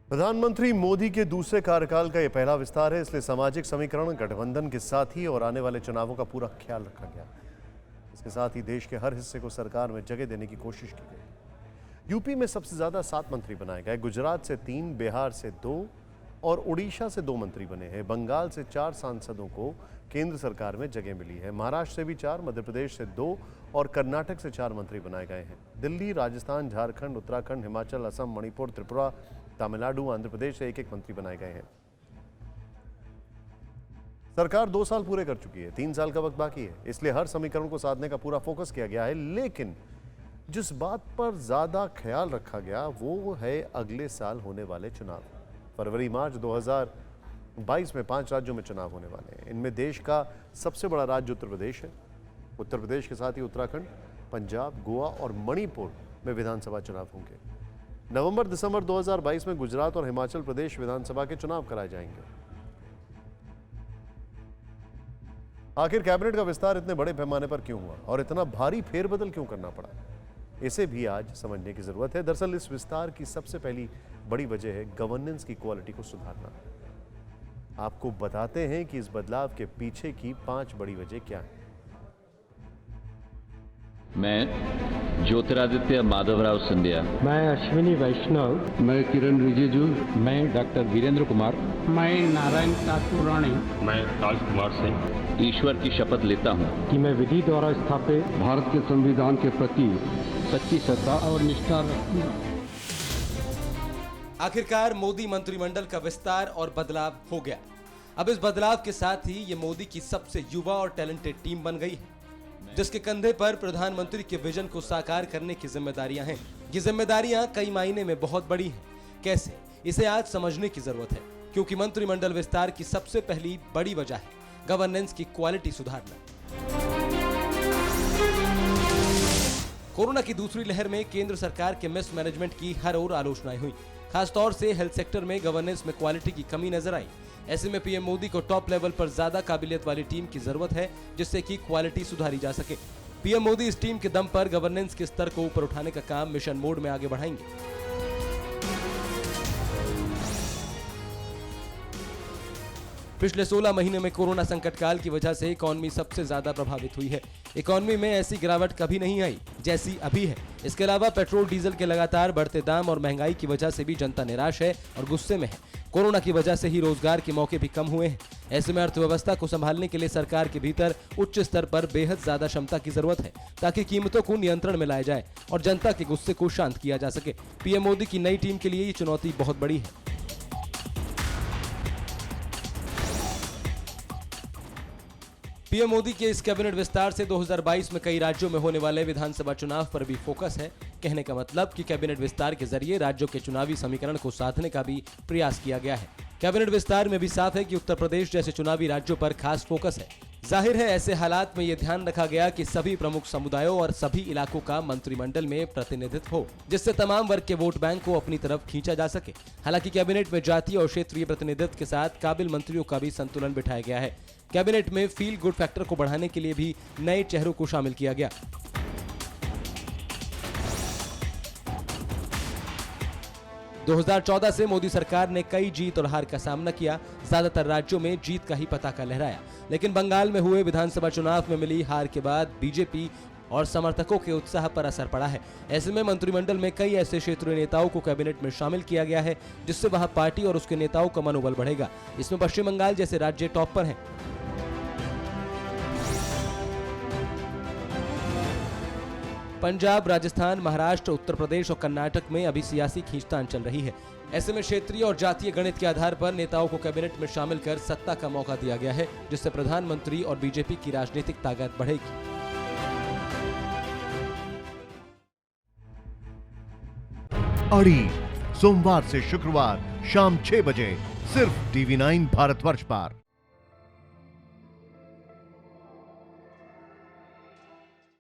प्रधानमंत्री मोदी के दूसरे कार्यकाल का यह पहला विस्तार है, इसलिए सामाजिक समीकरण, गठबंधन के साथ ही और आने वाले चुनावों का पूरा ख्याल रखा गया। इसके साथ ही देश के हर हिस्से को सरकार में जगह देने की कोशिश की गई। यूपी में सबसे ज्यादा 7 मंत्री बनाए गए, गुजरात से 3, बिहार से 2 और उड़ीसा से 2 मंत्री बने हैं। बंगाल से 4 सांसदों को केंद्र सरकार में जगह मिली है। महाराष्ट्र से भी 4, मध्य प्रदेश से 2 और कर्नाटक से 4 मंत्री बनाए गए हैं। दिल्ली, राजस्थान, झारखंड, उत्तराखंड, हिमाचल, असम, मणिपुर, त्रिपुरा, तमिलनाडु, आंध्र प्रदेश से 1-1 मंत्री बनाए गए हैं। सरकार 2 साल पूरे कर चुकी है, 3 साल का वक्त बाकी है, इसलिए हर समीकरण को साधने का पूरा फोकस किया गया है। लेकिन जिस बात पर ज्यादा ख्याल रखा गया वो है अगले साल होने वाले चुनाव। फरवरी-मार्च 2022 में 5 राज्यों में चुनाव होने वाले हैं। इनमें देश का सबसे बड़ा राज्य उत्तर प्रदेश है। उत्तर प्रदेश के साथ ही उत्तराखंड, पंजाब, गोवा और मणिपुर में विधानसभा चुनाव होंगे। नवंबर-दिसंबर 2022 में गुजरात और हिमाचल प्रदेश विधानसभा के चुनाव कराए जाएंगे। आखिर कैबिनेट का विस्तार इतने बड़े पैमाने पर क्यों हुआ और इतना भारी फेरबदल क्यों करना पड़ा, इसे भी आज समझने की जरूरत है। दरअसल इस विस्तार की सबसे पहली बड़ी वजह है गवर्नेंस की क्वालिटी को सुधारना। आपको बताते हैं कि इस बदलाव के पीछे की 5 बड़ी वजह क्या है। मैं ज्योतिरादित्य माधवराव सिंधिया, मैं अश्विनी वैष्णव, मैं किरण रिजिजू, मैं डॉक्टर वीरेंद्र कुमार, मैं नारायण ठाकुरानी, मैं राजकुमार सिंह ईश्वर की शपथ लेता हूं कि मैं विधि द्वारा स्थापित भारत के संविधान के प्रति सच्ची श्रद्धा और निष्ठा रखूंगा। आखिरकार मोदी मंत्रिमंडल का विस्तार और बदलाव हो गया। अब इस बदलाव के साथ ही ये मोदी की सबसे युवा और टैलेंटेड टीम बन गई है, जिसके कंधे पर प्रधानमंत्री के विजन को साकार करने की जिम्मेदारियां हैं। ये जिम्मेदारियां कई मायने में बहुत बड़ी हैं। कैसे, इसे आज समझने की जरूरत है, क्योंकि मंत्रिमंडल विस्तार की सबसे पहली बड़ी वजह है गवर्नेंस की क्वालिटी सुधारना। कोरोना की दूसरी लहर में केंद्र सरकार के मिसमैनेजमेंट की हर ओर आलोचनाएं हुई। खासतौर से हेल्थ सेक्टर में गवर्नेंस में क्वालिटी की कमी नजर आई। ऐसे में पीएम मोदी को टॉप लेवल पर ज्यादा काबिलियत वाली टीम की जरूरत है, जिससे कि क्वालिटी सुधारी जा सके। पीएम मोदी इस टीम के दम पर गवर्नेंस के स्तर को ऊपर उठाने का काम मिशन मोड में आगे बढ़ाएंगे। पिछले 16 महीने में कोरोना संकट काल की वजह से इकॉनमी सबसे ज्यादा प्रभावित हुई है। इकॉनमी में ऐसी गिरावट कभी नहीं आई जैसी अभी है। इसके अलावा पेट्रोल डीजल के लगातार बढ़ते दाम और महंगाई की वजह से भी जनता निराश है और गुस्से में है। कोरोना की वजह से ही रोजगार के मौके भी कम हुए हैं। ऐसे में अर्थव्यवस्था को संभालने के लिए सरकार के भीतर उच्च स्तर पर बेहद ज्यादा क्षमता की जरूरत है, ताकि कीमतों को नियंत्रण में लाया जाए और जनता के गुस्से को शांत किया जा सके। पीएम मोदी की नई टीम के लिए ये चुनौती बहुत बड़ी है। पीएम मोदी के इस कैबिनेट विस्तार से 2022 में कई राज्यों में होने वाले विधानसभा चुनाव पर भी फोकस है। कहने का मतलब कि कैबिनेट विस्तार के जरिए राज्यों के चुनावी समीकरण को साधने का भी प्रयास किया गया है। कैबिनेट विस्तार में भी साफ है कि उत्तर प्रदेश जैसे चुनावी राज्यों पर खास फोकस है। जाहिर है, ऐसे हालात में यह ध्यान रखा गया कि सभी प्रमुख समुदायों और सभी इलाकों का मंत्रिमंडल में प्रतिनिधित्व हो, जिससे तमाम वर्ग के वोट बैंक को अपनी तरफ खींचा जा सके। हालांकि कैबिनेट में जातीय और क्षेत्रीय प्रतिनिधित्व के साथ काबिल मंत्रियों का भी संतुलन बिठाया गया है। कैबिनेट में फील गुड फैक्टर को बढ़ाने के लिए भी नए चेहरों को शामिल किया गया। दो 2014 से मोदी सरकार ने कई जीत और हार का सामना किया। ज्यादातर राज्यों में जीत का ही पताका लहराया, लेकिन बंगाल में हुए विधानसभा चुनाव में मिली हार के बाद बीजेपी और समर्थकों के उत्साह पर असर पड़ा है। ऐसे में मंत्रिमंडल में कई ऐसे क्षेत्रीय नेताओं को कैबिनेट में शामिल किया गया है, जिससे वहां पार्टी और उसके नेताओं का मनोबल बढ़ेगा। इसमें पश्चिम बंगाल जैसे राज्य टॉप पर हैं। पंजाब, राजस्थान, महाराष्ट्र, उत्तर प्रदेश और कर्नाटक में अभी सियासी खींचतान चल रही है। ऐसे में क्षेत्रीय और जातीय गणित के आधार पर नेताओं को कैबिनेट में शामिल कर सत्ता का मौका दिया गया है, जिससे प्रधानमंत्री और बीजेपी की राजनीतिक ताकत बढ़ेगी। अड़ी सोमवार से शुक्रवार शाम 6 बजे सिर्फ TV9 भारतवर्ष पर।